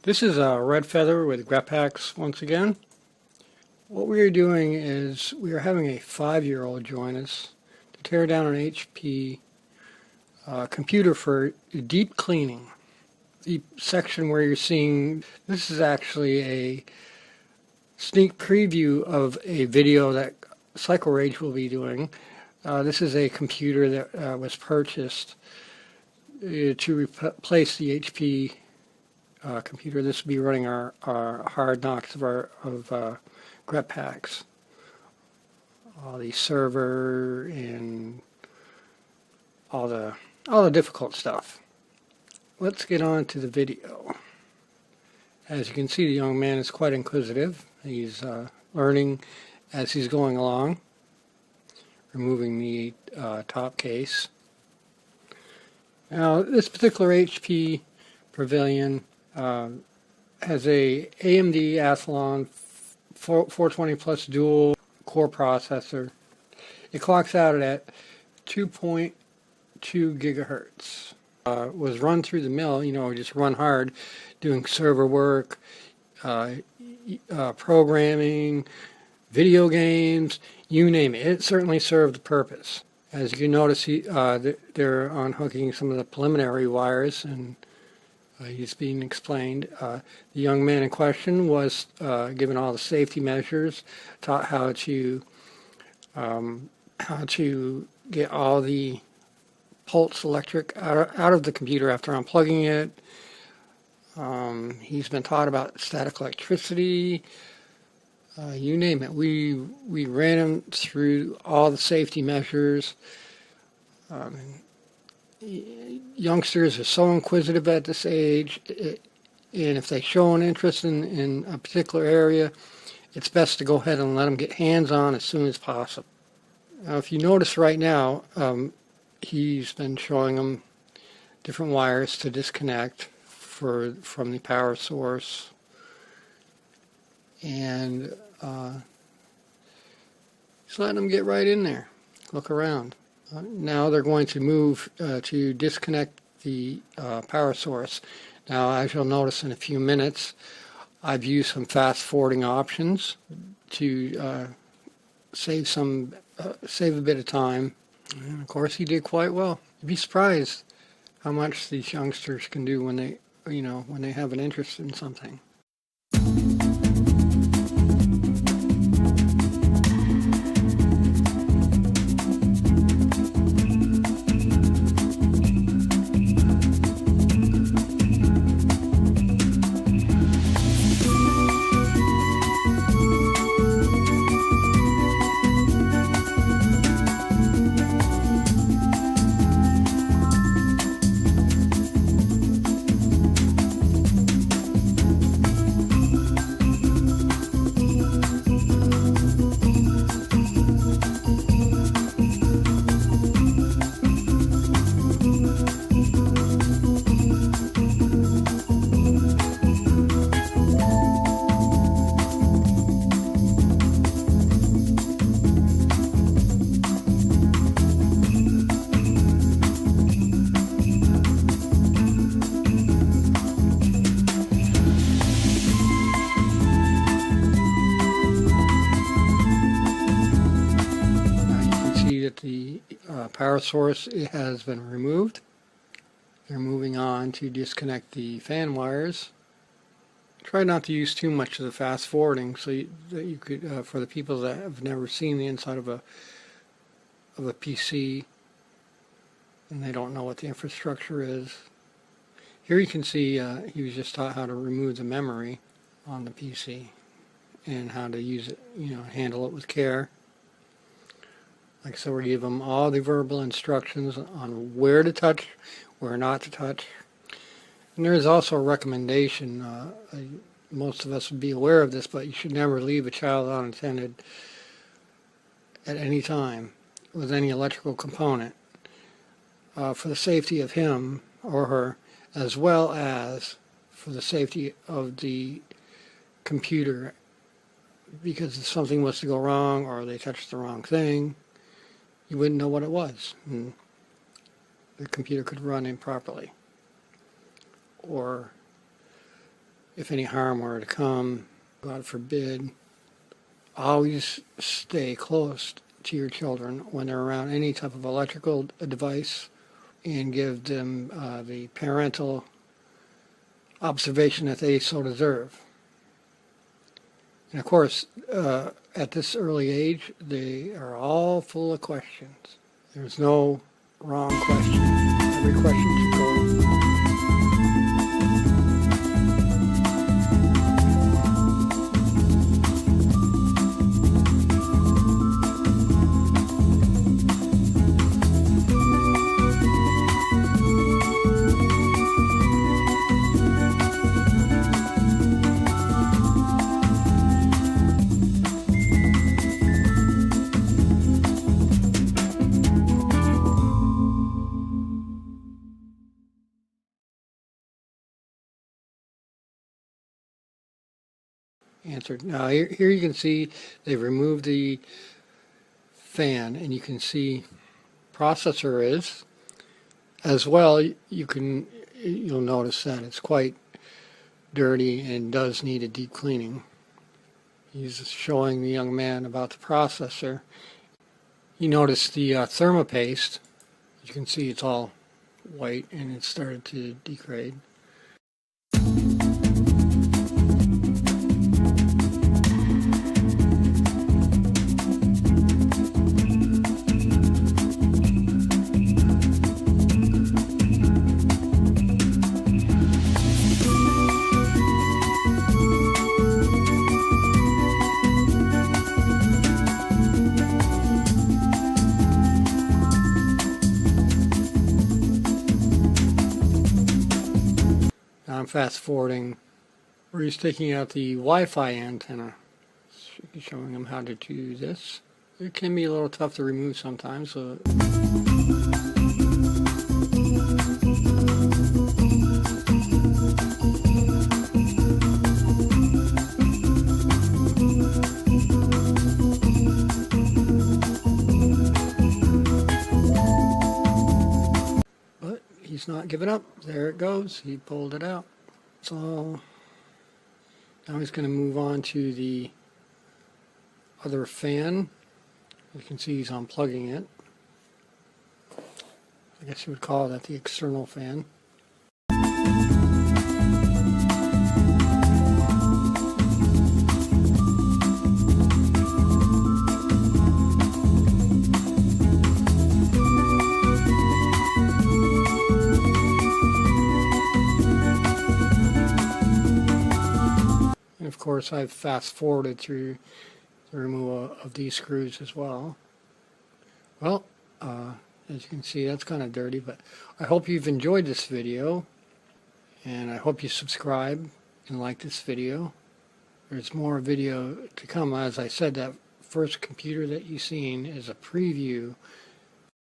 This is a red feather with grephaxs once again. What we are doing is we are having a 5-year-old join us to tear down an HP computer for deep cleaning. The section where you're seeing this is actually a sneak preview of a video that Sycorage will be doing. This is a computer that was purchased to replace the HP computer. This will be running our hard knocks of grephaxs, all the server and all the difficult stuff. Let's get on to the video. As you can see, the young man is quite inquisitive. He's learning as he's going along, removing the top case. Now, this particular HP Pavilion has a AMD Athlon 420 plus dual core processor. It clocks out at 2.2 gigahertz. Was run through the mill, just run hard, doing server work, programming, video games, you name it. It certainly served the purpose. As you can notice, they're unhooking some of the preliminary wires, and he's being explained. The young man in question was given all the safety measures, taught how to get all the pulse electric out of the computer after unplugging it. He's been taught about static electricity, you name it. We ran him through all the safety measures. Youngsters are so inquisitive at this age, and if they show an interest in a particular area, it's best to go ahead and let them get hands-on as soon as possible. Now, if you notice right now, he's been showing them different wires to disconnect from the power source, and just letting them get right in there, look around. Now they're going to move to disconnect the power source. Now, as you'll notice in a few minutes, I've used some fast forwarding options to save a bit of time. And of course, he did quite well. You'd be surprised how much these youngsters can do when they have an interest in something. The power source has been removed. They're moving on to disconnect the fan wires. Try not to use too much of the fast forwarding, so that you could, for the people that have never seen the inside of a PC and they don't know what the infrastructure is. Here you can see he was just taught how to remove the memory on the PC and how to use it, handle it with care. Like I said, we give them all the verbal instructions on where to touch, where not to touch. And there is also a recommendation, most of us would be aware of this, but you should never leave a child unattended at any time with any electrical component for the safety of him or her, as well as for the safety of the computer, because if something was to go wrong or they touched the wrong thing, you wouldn't know what it was, and the computer could run improperly. Or if any harm were to come, God forbid, always stay close to your children when they're around any type of electrical device, and give them the parental observation that they so deserve. And of course, at this early age, they are all full of questions. There's no wrong question. Every question should go. Answered. Now here you can see they've removed the fan, and you can see processor is as well. You'll notice that it's quite dirty and does need a deep cleaning. He's showing the young man about the processor. You notice the thermopaste. As you can see, it's all white and it's started to degrade. I'm fast forwarding where he's taking out the Wi-Fi antenna, showing him how to do this. It can be a little tough to remove sometimes. But he's not giving up. There it goes. He pulled it out. So now he's going to move on to the other fan. You can see he's unplugging it. I guess you would call that the external fan. Of course, I've fast forwarded through the removal of these screws as well. Well, as you can see, that's kind of dirty, but I hope you've enjoyed this video, and I hope you subscribe and like this video. There's more video to come. As I said, that first computer that you've seen is a preview